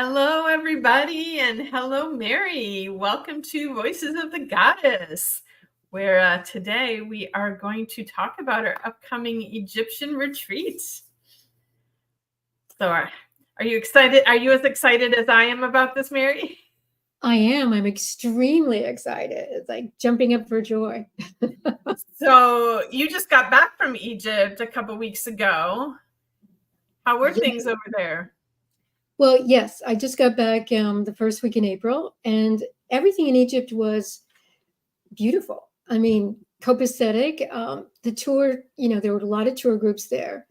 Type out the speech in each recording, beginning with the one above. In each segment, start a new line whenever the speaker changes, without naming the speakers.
Hello, everybody, and hello, Mary. Welcome to Voices of the Goddess, where today we are going to talk about our upcoming Egyptian retreat. So, are you excited? Are you as excited as I am about this, Mary?
I am. I'm extremely excited. It's like jumping up for joy.
So, you just got back from Egypt a couple weeks ago. How were things over there?
Well, yes, I just got back the first week in April, and everything in Egypt was beautiful. I mean, copacetic. The tour, there were a lot of tour groups there.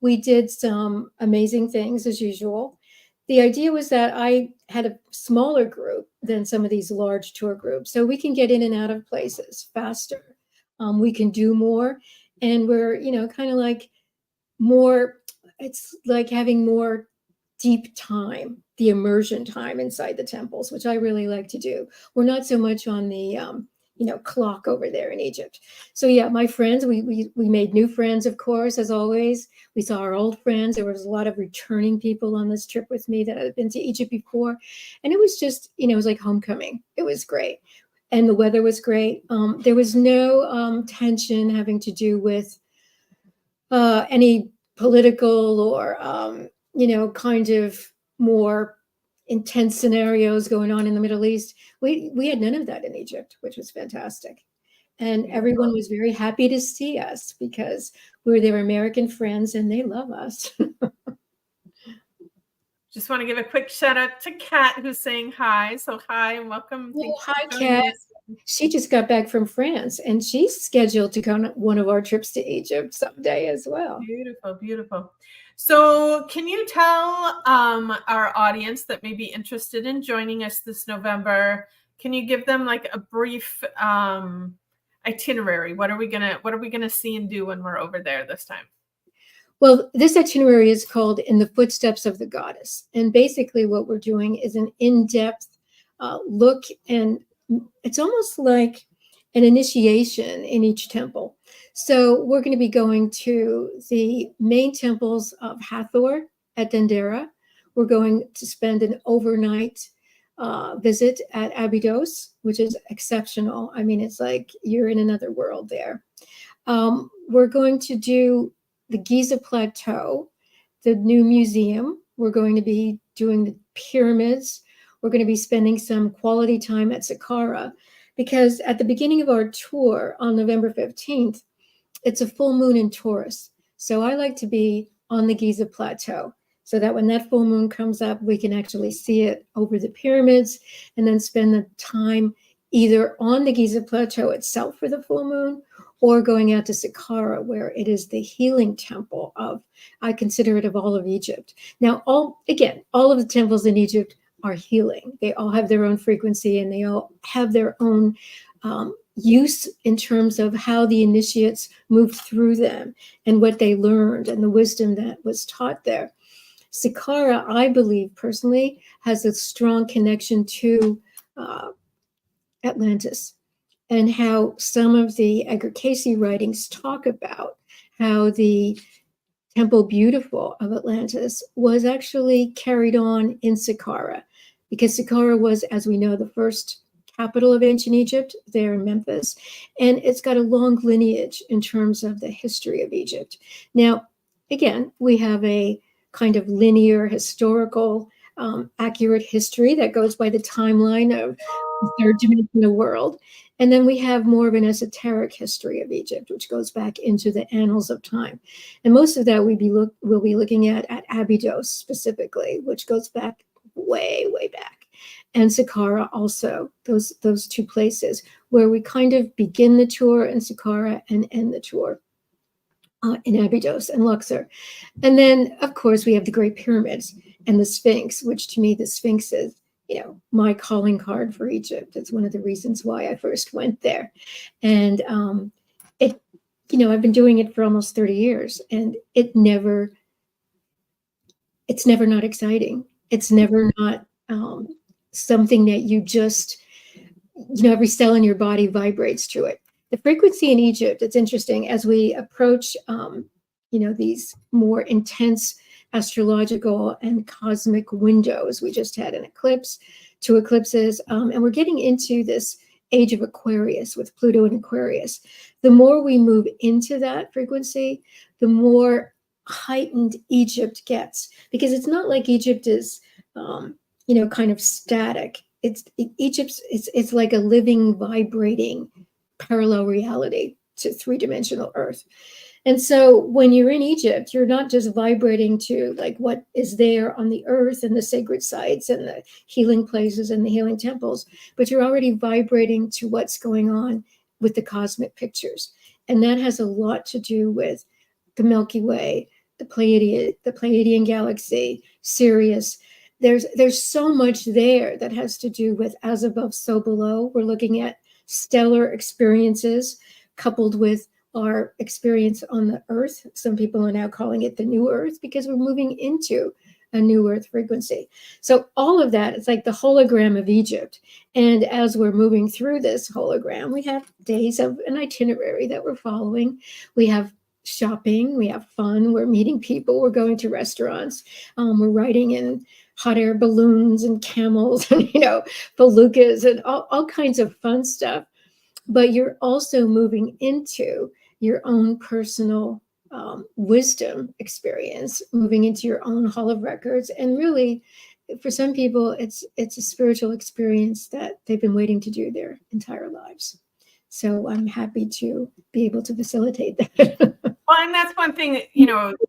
We did some amazing things as usual. The idea was that I had a smaller group than some of these large tour groups, so we can get in and out of places faster. We can do more, and we're, kind of like more, it's like having more deep time, the immersion time inside the temples, which I really like to do. We're not so much on the clock over there in Egypt. So yeah, my friends, we made new friends, of course, as always. We saw our old friends. There was a lot of returning people on this trip with me that had been to Egypt before, and it was just, it was like homecoming. It was great, and the weather was great. There was no tension having to do with any political or kind of more intense scenarios going on in the Middle East. We had none of that in Egypt, which was fantastic. And everyone was very happy to see us because we're their American friends and they love us.
Just want to give a quick shout out to Kat, who's saying hi. So hi and welcome.
Hi, Kat. She just got back from France and she's scheduled to go on one of our trips to Egypt someday as well.
Beautiful, beautiful. So can you tell our audience that may be interested in joining us this November, can you give them like a brief itinerary? What are we gonna see and do when we're over there this time?
Well, this itinerary is called In the Footsteps of the Goddess. And basically what we're doing is an in-depth look, and it's almost like an initiation in each temple. So we're going to be going to the main temples of Hathor at Dendera. We're going to spend an overnight visit at Abydos, which is exceptional. I mean, it's like you're in another world there. We're going to do the Giza Plateau, the new museum. We're going to be doing the pyramids. We're going to be spending some quality time at Saqqara, because at the beginning of our tour on November 15th, it's a full moon in Taurus. So I like to be on the Giza Plateau so that when that full moon comes up, we can actually see it over the pyramids and then spend the time either on the Giza Plateau itself for the full moon or going out to Saqqara, where it is the healing temple of, I consider it, of all of Egypt. Now, all of the temples in Egypt are healing. They all have their own frequency and they all have their own use in terms of how the initiates moved through them and what they learned and the wisdom that was taught there. Saqqara, I believe personally, has a strong connection to Atlantis, and how some of the Edgar Cayce writings talk about how the Temple Beautiful of Atlantis was actually carried on in Saqqara, because Saqqara was, as we know, the first capital of ancient Egypt there in Memphis, and it's got a long lineage in terms of the history of Egypt. Now, again, we have a kind of linear, historical, accurate history that goes by the timeline of the third dimensional world. And then we have more of an esoteric history of Egypt, which goes back into the annals of time. And most of that we'll be looking at Abydos specifically, which goes back way, way back. And Saqqara also, those two places where we kind of begin the tour in Saqqara and end the tour in Abydos and Luxor. And then, of course, we have the Great Pyramids and the Sphinx, which to me, the Sphinx is, my calling card for Egypt. It's one of the reasons why I first went there. And I've been doing it for almost 30 years, and it's never not exciting. It's never not something that you just, every cell in your body vibrates to it. The frequency in Egypt, it's interesting, as we approach, these more intense astrological and cosmic windows. We just had an eclipse, 2 eclipses, and we're getting into this age of Aquarius with Pluto in Aquarius. The more we move into that frequency, the more heightened Egypt gets, because it's not like Egypt is, kind of static. It's like a living, vibrating, parallel reality to 3-dimensional Earth. And so when you're in Egypt, you're not just vibrating to like what is there on the earth and the sacred sites and the healing places and the healing temples, but you're already vibrating to what's going on with the cosmic pictures. And that has a lot to do with the Milky Way, the Pleiadian galaxy, Sirius. There's so much there that has to do with as above, so below. We're looking at stellar experiences coupled with our experience on the earth. Some people are now calling it the new earth because we're moving into a new earth frequency. So all of that, it's like the hologram of Egypt. And as we're moving through this hologram, we have days of an itinerary that we're following. We have shopping, we have fun, we're meeting people, we're going to restaurants, we're riding in hot air balloons and camels and, feluccas and all kinds of fun stuff. But you're also moving into your own personal wisdom experience, moving into your own hall of records. And really, for some people, it's a spiritual experience that they've been waiting to do their entire lives. So I'm happy to be able to facilitate that.
Well, and that's one thing,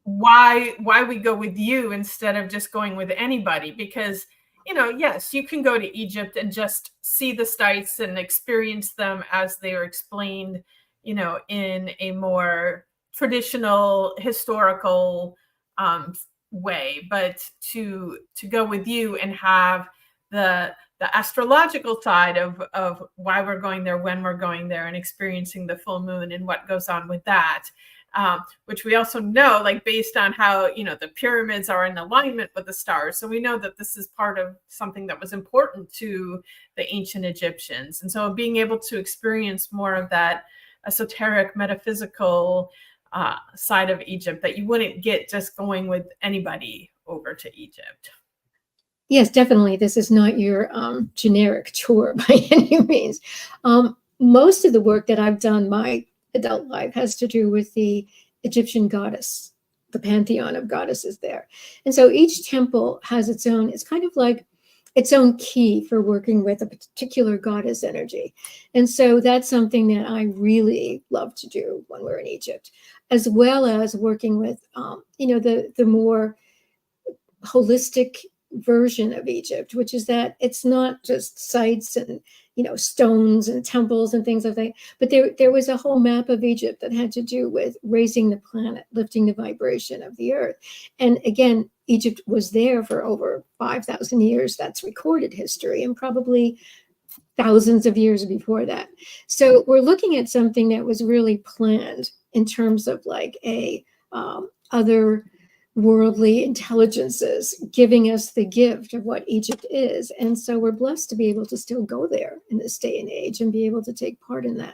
why we go with you instead of just going with anybody, because yes, you can go to Egypt and just see the sites and experience them as they are explained, in a more traditional historical way. But to go with you and have the astrological side of why we're going there, when we're going there, and experiencing the full moon and what goes on with that. Which we also know, like based on how, the pyramids are in alignment with the stars. So we know that this is part of something that was important to the ancient Egyptians. And so being able to experience more of that esoteric, metaphysical side of Egypt that you wouldn't get just going with anybody over to Egypt.
Yes, definitely. This is not your generic tour by any means. Most of the work that I've done my adult life has to do with the Egyptian goddess, the pantheon of goddesses there. And so each temple has it's kind of like its own key for working with a particular goddess energy. And so that's something that I really love to do when we're in Egypt, as well as working with, the more holistic version of Egypt, which is that it's not just sites and stones and temples and things like that, but there was a whole map of Egypt that had to do with raising the planet, lifting the vibration of the earth. And again, Egypt was there for over 5,000 years. That's recorded history, and probably thousands of years before that. So we're looking at something that was really planned in terms of like a other worldly intelligences giving us the gift of what Egypt is. And so we're blessed to be able to still go there in this day and age and be able to take part in that.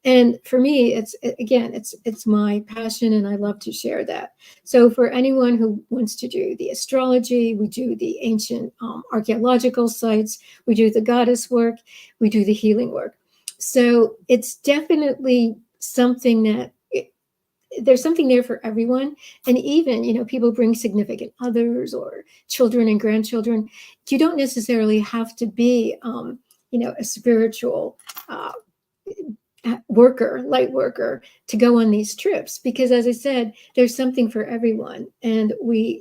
And for me, it's my passion, and I love to share that. So for anyone who wants to do the astrology, we do the ancient archaeological sites, we do the goddess work, we do the healing work. So it's definitely something that there's something there for everyone. And even, people bring significant others or children and grandchildren. You don't necessarily have to be, a spiritual light worker to go on these trips, because as I said, there's something for everyone. And you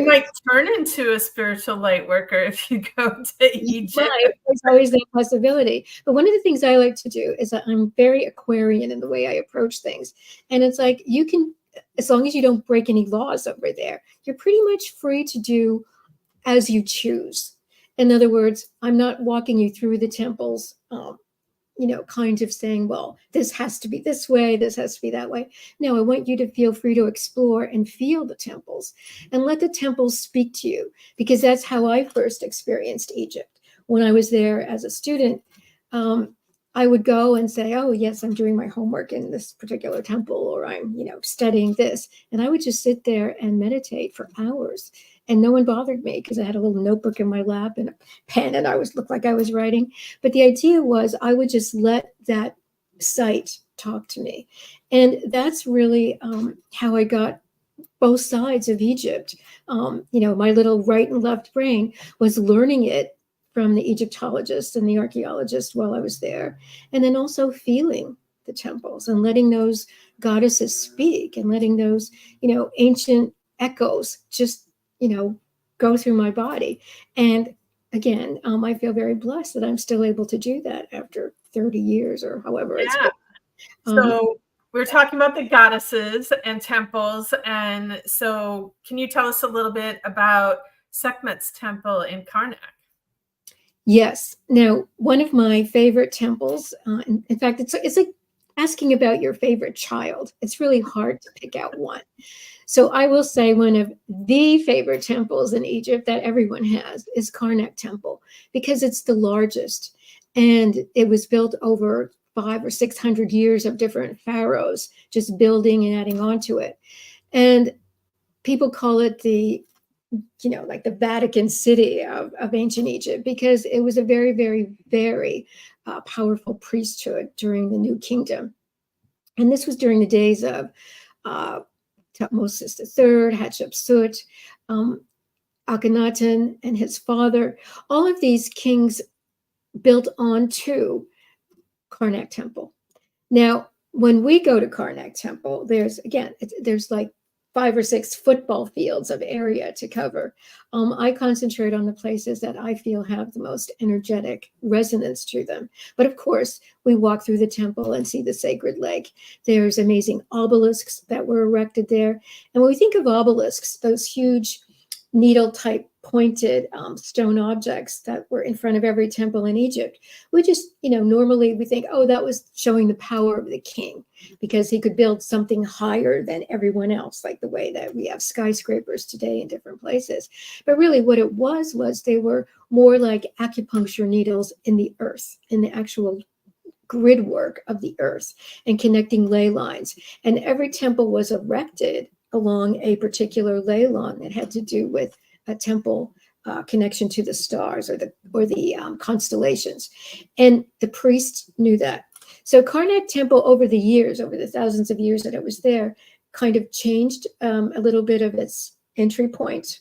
might turn into a spiritual light worker if you go to Egypt.
There's always that possibility. But one of the things I like to do is that I'm very Aquarian in the way I approach things. And it's like, you can, as long as you don't break any laws over there, you're pretty much free to do as you choose. In other words, I'm not walking you through the temples, kind of saying, well, this has to be this way, this has to be that way. No, I want you to feel free to explore and feel the temples and let the temples speak to you, because that's how I first experienced Egypt. When I was there as a student, I would go and say, oh, yes, I'm doing my homework in this particular temple, or I'm, studying this. And I would just sit there and meditate for hours. And no one bothered me because I had a little notebook in my lap and a pen, and I looked like I was writing. But the idea was I would just let that site talk to me. And that's really how I got both sides of Egypt. My little right and left brain was learning it from the Egyptologist and the archaeologist while I was there, and then also feeling the temples and letting those goddesses speak and letting those, ancient echoes just, go through my body. And again, I feel very blessed that I'm still able to do that after 30 years or however it's been.
So we're talking about the goddesses and temples. And so can you tell us a little bit about Sekhmet's temple in Karnak?
Yes. Now, one of my favorite temples, in fact, it's like asking about your favorite child. It's really hard to pick out one. So I will say one of the favorite temples in Egypt that everyone has is Carak Temple, because it's the largest. And it was built over 500 or 600 years of different pharaohs, just building and adding on to it. And people call it like the Vatican City of ancient Egypt, because it was a very, very, very powerful priesthood during the New Kingdom. And this was during the days of Tutmosis III, Hatshepsut, Akhenaten and his father. All of these kings built onto Karnak Temple. Now, when we go to Karnak Temple, there's like 5 or 6 football fields of area to cover. I concentrate on the places that I feel have the most energetic resonance to them. But of course, we walk through the temple and see the sacred lake. There's amazing obelisks that were erected there. And when we think of obelisks, those huge needle-type pointed stone objects that were in front of every temple in Egypt, we just, normally we think, oh, that was showing the power of the king because he could build something higher than everyone else, like the way that we have skyscrapers today in different places. But really what it was they were more like acupuncture needles in the earth, in the actual grid work of the earth and connecting ley lines. And every temple was erected along a particular ley line that had to do with a temple connection to the stars or the constellations. And the priests knew that. So Karnak Temple over the thousands of years that it was there, kind of changed a little bit of its entry point.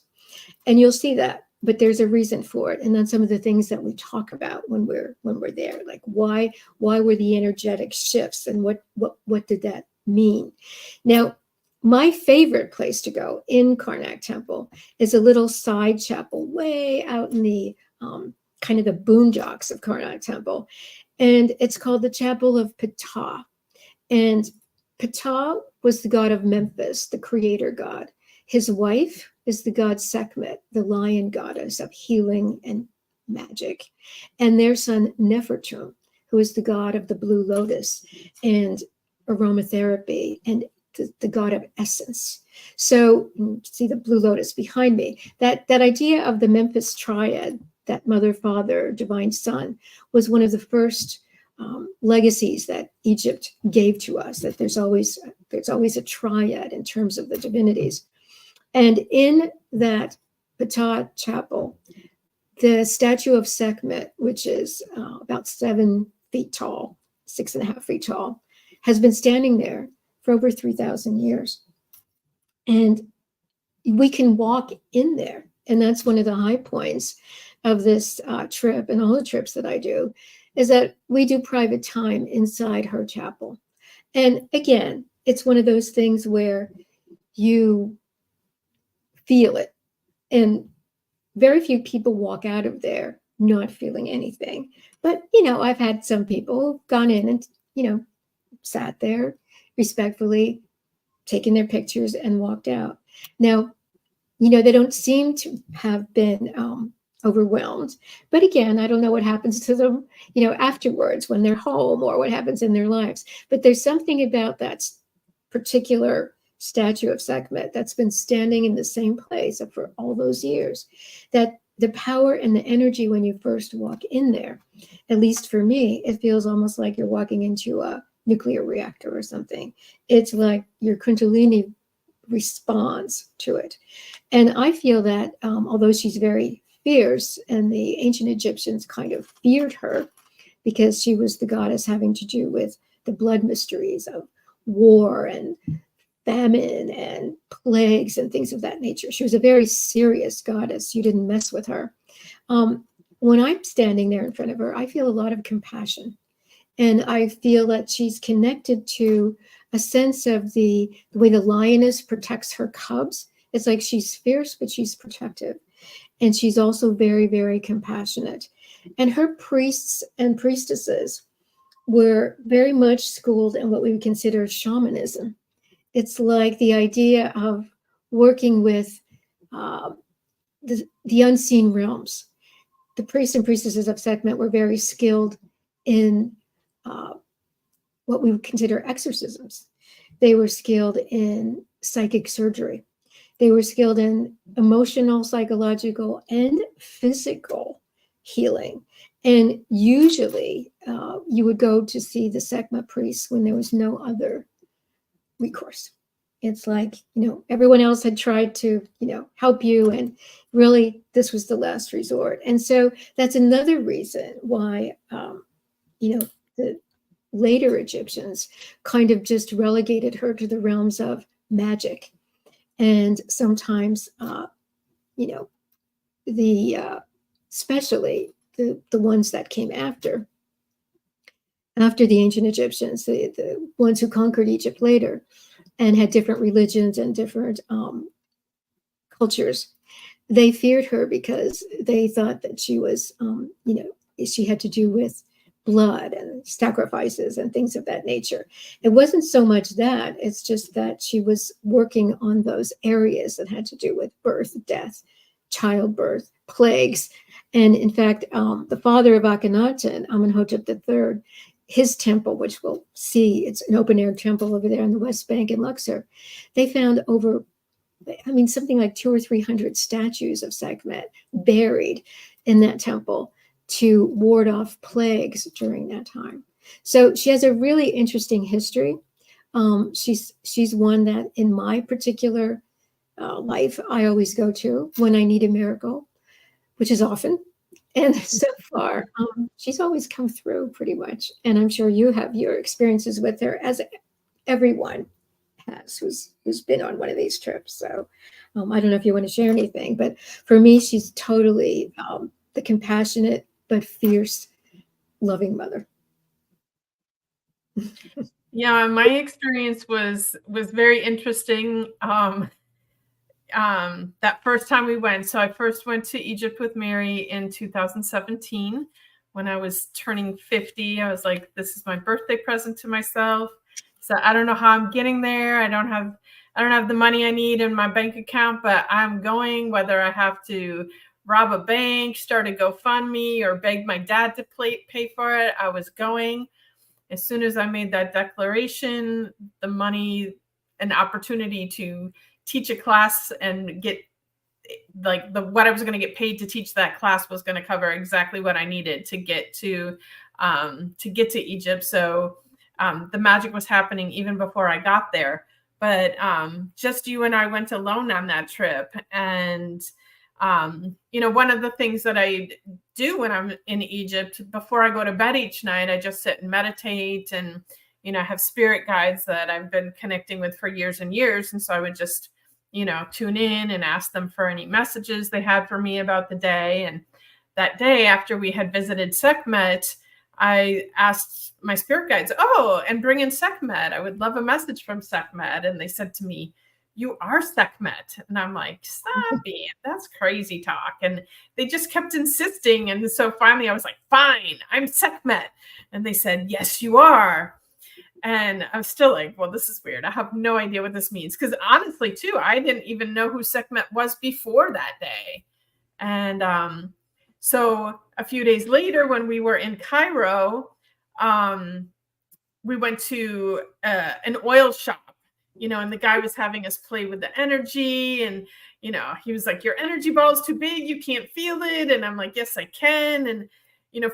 And you'll see that, but there's a reason for it. And then some of the things that we talk about when we're there, like why were the energetic shifts and what did that mean? Now, my favorite place to go in Karnak Temple is a little side chapel way out in the kind of the boondocks of Karnak Temple. And it's called the Chapel of Ptah. And Ptah was the god of Memphis, the creator god. His wife is the god Sekhmet, the lion goddess of healing and magic. And their son Nefertum, who is the god of the blue lotus and aromatherapy and the god of essence. So you see the blue lotus behind me. That idea of the Memphis triad, that mother, father, divine son, was one of the first legacies that Egypt gave to us, that there's always a triad in terms of the divinities. And in that Ptah chapel, the statue of Sekhmet, which is about 7 feet tall, 6.5 feet tall, has been standing there for over 3,000 years. And we can walk in there. And that's one of the high points of this trip and all the trips that I do, is that we do private time inside her chapel. And again, it's one of those things where you feel it. And very few people walk out of there not feeling anything. But, I've had some people who've gone in and, sat there respectfully, taken their pictures and walked out. Now, they don't seem to have been overwhelmed. But again, I don't know what happens to them, afterwards when they're home or what happens in their lives. But there's something about that particular statue of Sekhmet that's been standing in the same place for all those years that the power and the energy when you first walk in there, at least for me, it feels almost like you're walking into a nuclear reactor or something. It's like your Kundalini responds to it. And I feel that although she's very fierce, and the ancient Egyptians kind of feared her because she was the goddess having to do with the blood mysteries of war and famine and plagues and things of that nature. She was a very serious goddess. You didn't mess with her. When I'm standing there in front of her, I feel a lot of compassion. And I feel that she's connected to a sense of the way the lioness protects her cubs. It's like she's fierce, but she's protective. And she's also very, very compassionate. And her priests and priestesses were very much schooled in what we would consider shamanism. It's like the idea of working with the unseen realms. The priests and priestesses of Sekhmet were very skilled in what we would consider exorcisms. They were skilled in psychic surgery. They were skilled in emotional, psychological, and physical healing. And usually you would go to see the Sekhmet priests when there was no other recourse. It's like, everyone else had tried to, help you, and really this was the last resort. And so that's another reason why, the later Egyptians kind of just relegated her to the realms of magic. And sometimes, especially the ones that came after the ancient Egyptians, the ones who conquered Egypt later and had different religions and different cultures, they feared her because they thought that she was, she had to do with blood and sacrifices and things of that nature. It wasn't so much that, it's just that she was working on those areas that had to do with birth, death, childbirth, plagues. And in fact, the father of Akhenaten, Amenhotep III, his temple, which we'll see, it's an open air temple over there on the West Bank in Luxor, they found something like 200 or 300 statues of Sekhmet buried in that temple to ward off plagues during that time. So she has a really interesting history. She's one that in my particular life, I always go to when I need a miracle, which is often. And so far, she's always come through pretty much. And I'm sure you have your experiences with her, as everyone has who's been on one of these trips. So I don't know if you want to share anything, but for me, she's totally the compassionate but fierce, loving mother.
Yeah, my experience was very interesting. That first time we went, so I first went to Egypt with Mary in 2017 when I was turning 50. I was like, this is my birthday present to myself. So I don't know how I'm getting there. I don't have the money I need in my bank account, but I'm going, whether I have to rob a bank, start a GoFundMe, or beg my dad to pay for it. I was going. As soon as I made that declaration, the money, an opportunity to teach a class and get what I was going to get paid to teach that class was going to cover exactly what I needed to get to Egypt. So the magic was happening even before I got there. But just you and I went alone on that trip. And, one of the things that I do when I'm in Egypt, before I go to bed each night, I just sit and meditate. And, I have spirit guides that I've been connecting with for years and years. And so I would just, tune in and ask them for any messages they had for me about the day. And that day, after we had visited Sekhmet, I asked my spirit guides, and bring in Sekhmet. I would love a message from Sekhmet. And they said to me, you are Sekhmet. And I'm like, stop it. That's crazy talk. And they just kept insisting. And so finally I was like, fine, I'm Sekhmet. And they said, yes, you are. And I'm still like, well, this is weird. I have no idea what this means. Because honestly, too, I didn't even know who Sekhmet was before that day. And so a few days later, when we were in Cairo, we went to an oil shop. and the guy was having us play with the energy, and he was like, your energy ball is too big, you can't feel it. And I'm like, yes, I can. And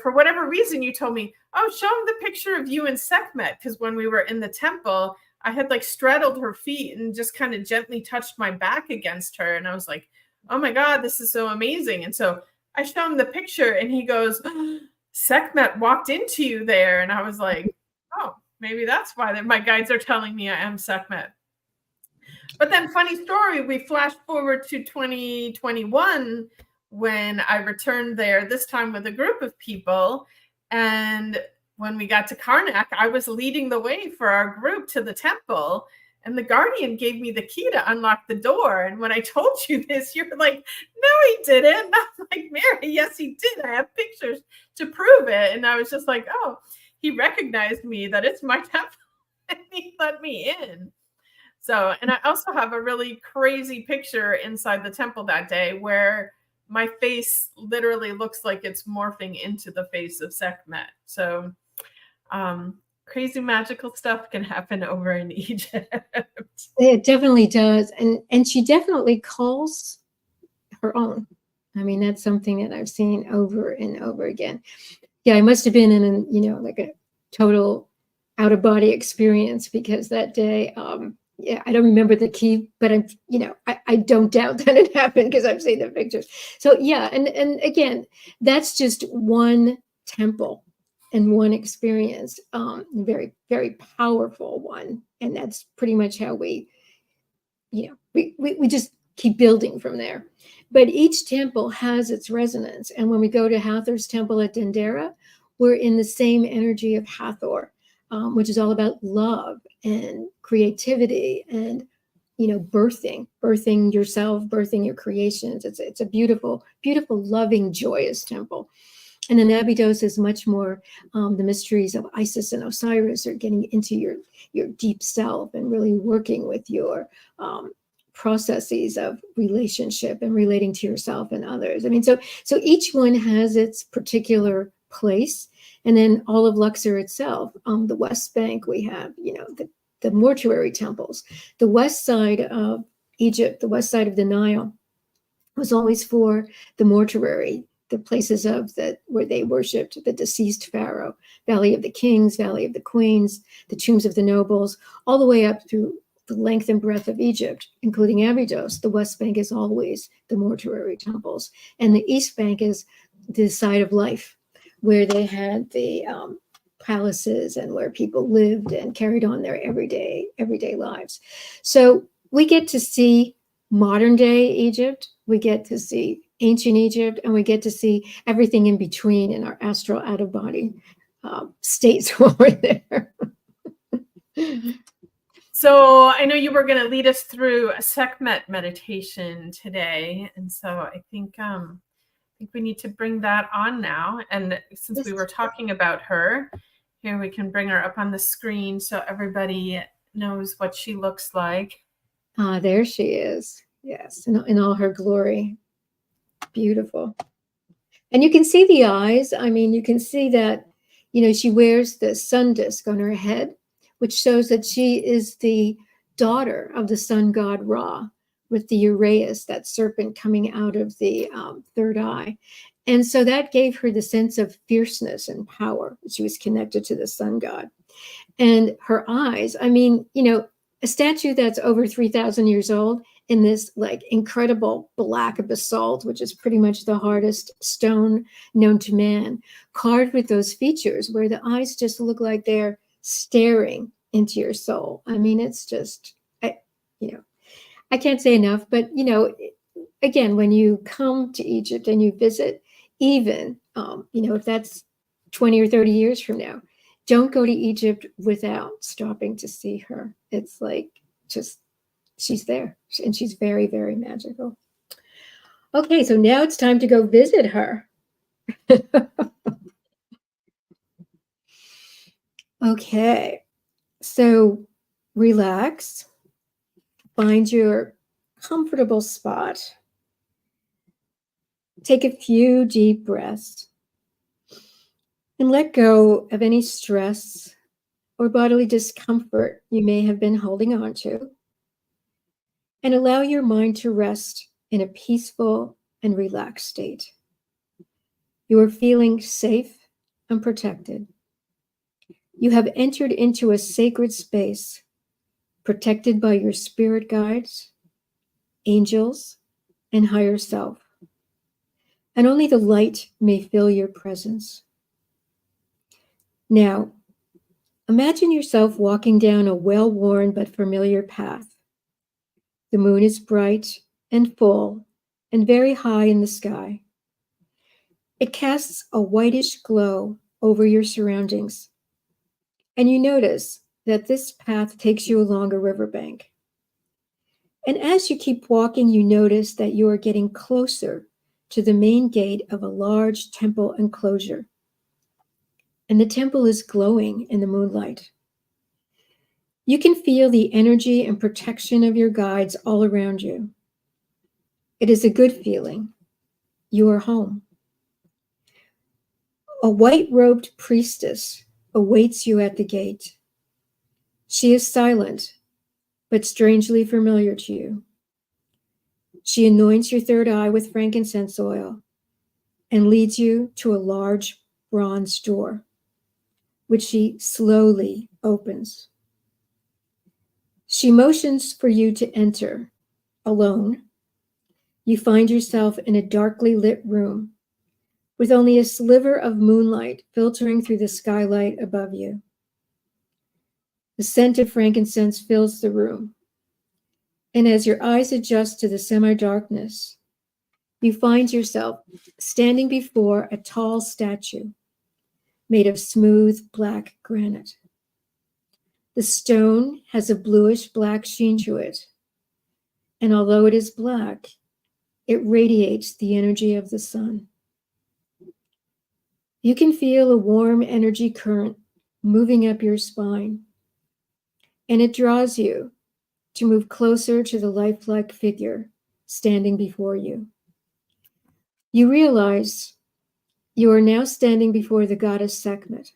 for whatever reason, you told me, oh, show him the picture of you and Sekhmet, because when we were in the temple, I had like straddled her feet and just kind of gently touched my back against her. And I was like, oh my God, this is so amazing. And so I showed him the picture, and he goes, Sekhmet walked into you there. And I was like, oh, maybe that's why my guides are telling me I am Sekhmet. But then, funny story, we flashed forward to 2021 when I returned there, this time with a group of people. And when we got to Karnak, I was leading the way for our group to the temple. And the guardian gave me the key to unlock the door. And when I told you this, you're like, no, he didn't. And I'm like, Mary, yes, he did. I have pictures to prove it. And I was just like, oh, he recognized me, that it's my temple, and he let me in. So, and I also have a really crazy picture inside the temple that day where my face literally looks like it's morphing into the face of Sekhmet. So, crazy magical stuff can happen over in Egypt.
It definitely does. And she definitely calls her own. I mean, that's something that I've seen over and over again. Yeah, I must have been in, like a total out of body experience, because that day, yeah, I don't remember the key, but I don't doubt that it happened, because I've seen the pictures. So yeah, and again, that's just one temple and one experience, very, very powerful one. And that's pretty much how we just keep building from there. But each temple has its resonance. And when we go to Hathor's temple at Dendera, we're in the same energy of Hathor, which is all about love and creativity and, birthing yourself, birthing your creations. It's a beautiful, beautiful, loving, joyous temple. And then Abydos is much more the mysteries of Isis and Osiris are getting into your deep self and really working with your processes of relationship and relating to yourself and others. I mean, so each one has its particular place. And then all of Luxor itself, the West Bank, we have, the mortuary temples. The west side of Egypt, the west side of the Nile, was always for the mortuary, the places where they worshipped the deceased pharaoh, Valley of the Kings, Valley of the Queens, the tombs of the nobles, all the way up through the length and breadth of Egypt, including Abydos. The West Bank is always the mortuary temples. And the East Bank is the side of life, where they had the palaces and where people lived and carried on their everyday lives. So we get to see modern day Egypt, we get to see ancient Egypt, and we get to see everything in between in our astral out of body states while we're there.
So I know you were going to lead us through a Sekhmet meditation today, and so I think we need to bring that on now. And since we were talking about her, here we can bring her up on the screen so everybody knows what she looks like.
Ah, there she is. Yes, in all her glory. Beautiful. And you can see the eyes. I mean, you can see that, she wears the sun disk on her head, which shows that she is the daughter of the sun god Ra, with the Uraeus, that serpent coming out of the third eye. And so that gave her the sense of fierceness and power. She was connected to the sun god. And her eyes, I mean, a statue that's over 3,000 years old in this like incredible black basalt, which is pretty much the hardest stone known to man, carved with those features where the eyes just look like they're staring into your soul. I mean, it's just, I can't say enough, but, again, when you come to Egypt and you visit, even, if that's 20 or 30 years from now, don't go to Egypt without stopping to see her. It's like, just, she's there, and she's very, very magical. Okay, so now it's time to go visit her. Okay, so relax, find your comfortable spot, take a few deep breaths, and let go of any stress or bodily discomfort you may have been holding on to, and allow your mind to rest in a peaceful and relaxed state. You are feeling safe and protected. You have entered into a sacred space protected by your spirit guides, angels, and higher self. And only the light may fill your presence. Now, imagine yourself walking down a well-worn but familiar path. The moon is bright and full and very high in the sky. It casts a whitish glow over your surroundings, and you notice that this path takes you along a riverbank. And as you keep walking, you notice that you are getting closer to the main gate of a large temple enclosure. And the temple is glowing in the moonlight. You can feel the energy and protection of your guides all around you. It is a good feeling. You are home. A white-robed priestess awaits you at the gate. She is silent, but strangely familiar to you. She anoints your third eye with frankincense oil and leads you to a large bronze door, which she slowly opens. She motions for you to enter. Alone, you find yourself in a darkly lit room with only a sliver of moonlight filtering through the skylight above you. The scent of frankincense fills the room, and as your eyes adjust to the semi-darkness, you find yourself standing before a tall statue made of smooth black granite. The stone has a bluish-black sheen to it, and although it is black, it radiates the energy of the sun. You can feel a warm energy current moving up your spine, and it draws you to move closer to the lifelike figure standing before you. You realize you are now standing before the goddess Sekhmet,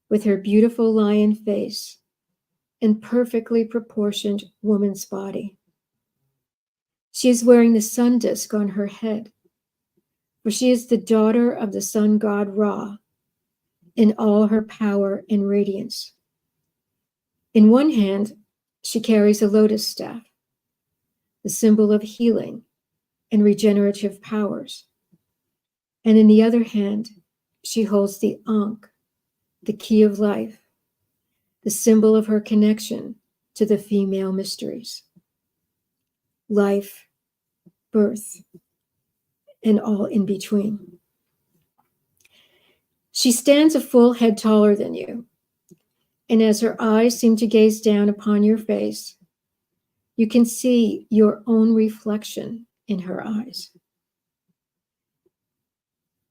with her beautiful lion face and perfectly proportioned woman's body. She is wearing the sun disk on her head, for she is the daughter of the sun god Ra in all her power and radiance. In one hand, she carries a lotus staff, the symbol of healing and regenerative powers. And in the other hand, she holds the Ankh, the key of life, the symbol of her connection to the female mysteries. Life, birth, and all in between. She stands a full head taller than you, and as her eyes seem to gaze down upon your face, you can see your own reflection in her eyes.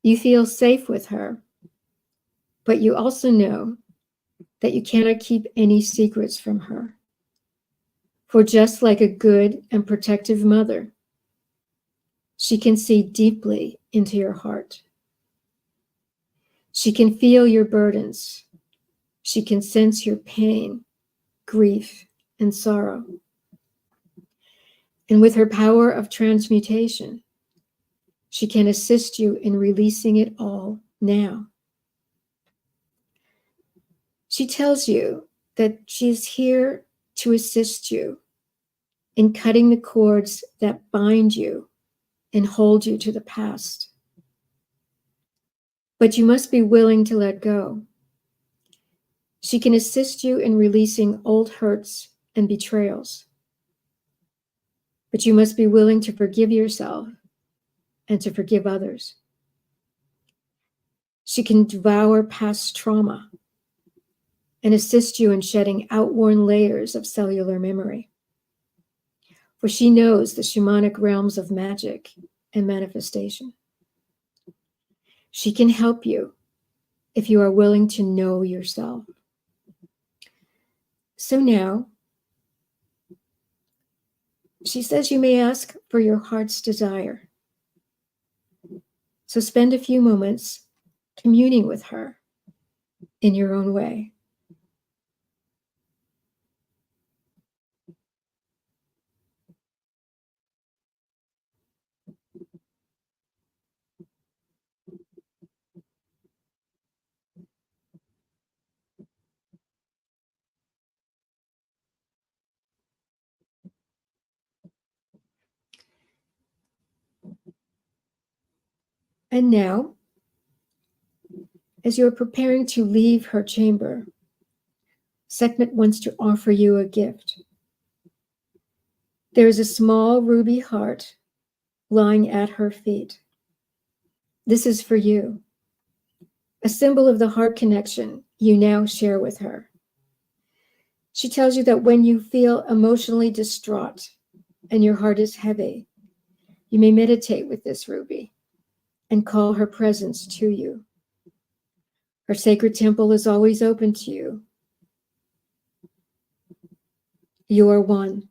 You feel safe with her, but you also know that you cannot keep any secrets from her. For just like a good and protective mother, she can see deeply into your heart. She can feel your burdens. She can sense your pain, grief, and sorrow. And with her power of transmutation, she can assist you in releasing it all now. She tells you that she is here to assist you in cutting the cords that bind you and hold you to the past. But you must be willing to let go. She can assist you in releasing old hurts and betrayals. But you must be willing to forgive yourself and to forgive others. She can devour past trauma and assist you in shedding outworn layers of cellular memory. For she knows the shamanic realms of magic and manifestation. She can help you if you are willing to know yourself. So now, she says you may ask for your heart's desire. So spend a few moments communing with her in your own way. And now, as you're preparing to leave her chamber, Sekhmet wants to offer you a gift. There is a small ruby heart lying at her feet. This is for you, a symbol of the heart connection you now share with her. She tells you that when you feel emotionally distraught and your heart is heavy, you may meditate with this ruby and call her presence to you. Her sacred temple is always open to you. You are one.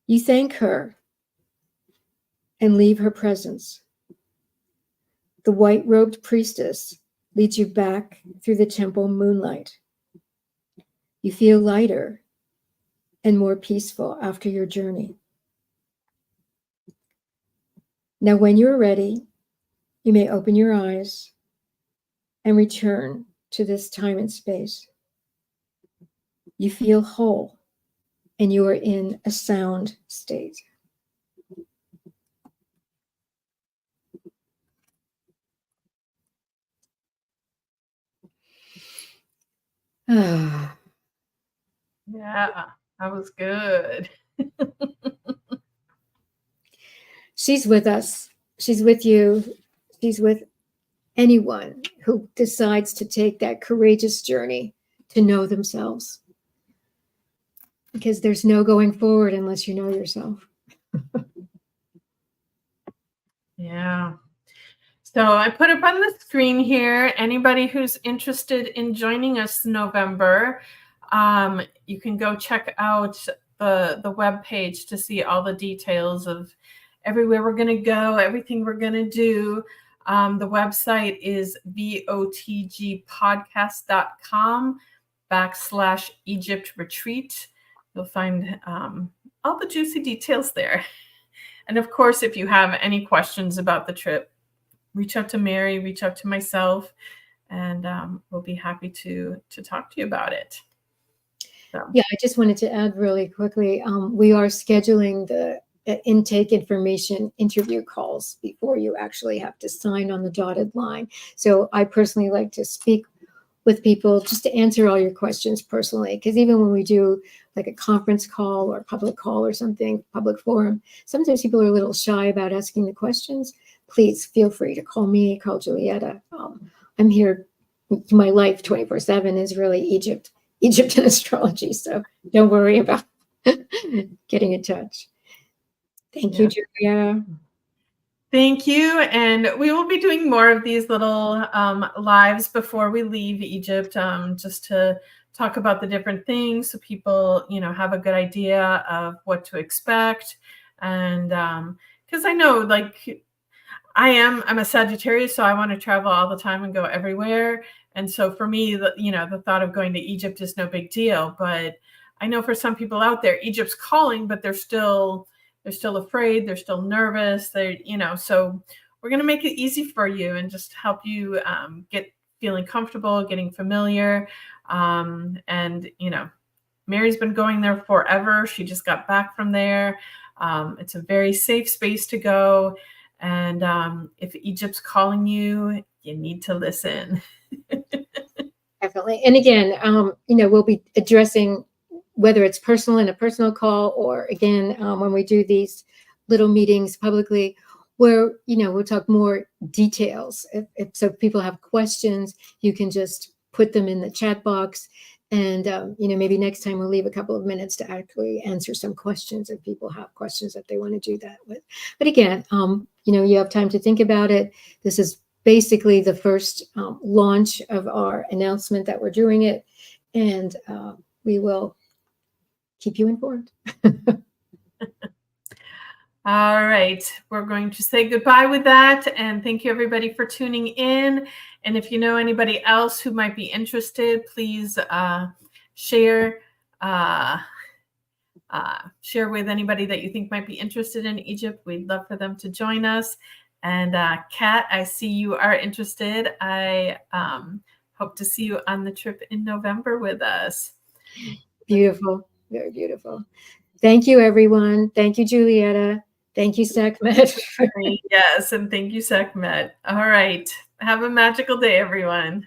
You thank her and leave her presence. The white-robed priestess leads you back through the temple moonlight. You feel lighter and more peaceful after your journey. Now, when you're ready, you may open your eyes and return to this time and space. You feel whole and you are in a sound state.
Yeah, that was good.
She's with us. She's with you. She's with anyone who decides to take that courageous journey to know themselves. Because there's no going forward unless you know yourself.
Yeah. So I put up on the screen here, anybody who's interested in joining us November, you can go check out the webpage to see all the details of everywhere we're going to go, everything we're going to do. The website is votgpodcast.com/Egypt retreat. You'll find all the juicy details there. And of course, if you have any questions about the trip, reach out to Mary, reach out to myself, and we'll be happy to talk to you about it. So.
Yeah, I just wanted to add really quickly, we are scheduling the intake information interview calls before you actually have to sign on the dotted line. So I personally like to speak with people just to answer all your questions personally, because even when we do like a conference call or a public call or something, public forum, sometimes people are a little shy about asking the questions. Please feel free to call me, call Julietta. I'm here. My life 24/7 is really Egypt and astrology. So don't worry about getting in touch. Thank you, Julia.
Thank you. And we will be doing more of these little lives before we leave Egypt, just to talk about the different things so people, have a good idea of what to expect. And because I know, like, I'm a Sagittarius, so I want to travel all the time and go everywhere. And so for me, the thought of going to Egypt is no big deal. But I know for some people out there, Egypt's calling, but they're still afraid. They're still nervous. So we're going to make it easy for you and just help you get feeling comfortable, getting familiar. And, Mary's been going there forever. She just got back from there. It's a very safe space to go. And if Egypt's calling you, you need to listen.
Definitely. And again, we'll be addressing whether it's personal in a personal call, or again, when we do these little meetings publicly, where, we'll talk more details. If people have questions, you can just put them in the chat box. And, maybe next time we'll leave a couple of minutes to actually answer some questions if people have questions that they want to do that with. But again, you have time to think about it. This is basically the first launch of our announcement that we're doing it. And we will keep you informed.
All right. We're going to say goodbye with that. And thank you, everybody, for tuning in. And if you know anybody else who might be interested, please share with anybody that you think might be interested in Egypt. We'd love for them to join us. And Kat, I see you are interested. I hope to see you on the trip in November with us.
Beautiful. Very beautiful. Thank you, everyone. Thank you, Julietta. Thank you, Sekhmet.
Yes, and thank you, Sekhmet. All right. Have a magical day, everyone.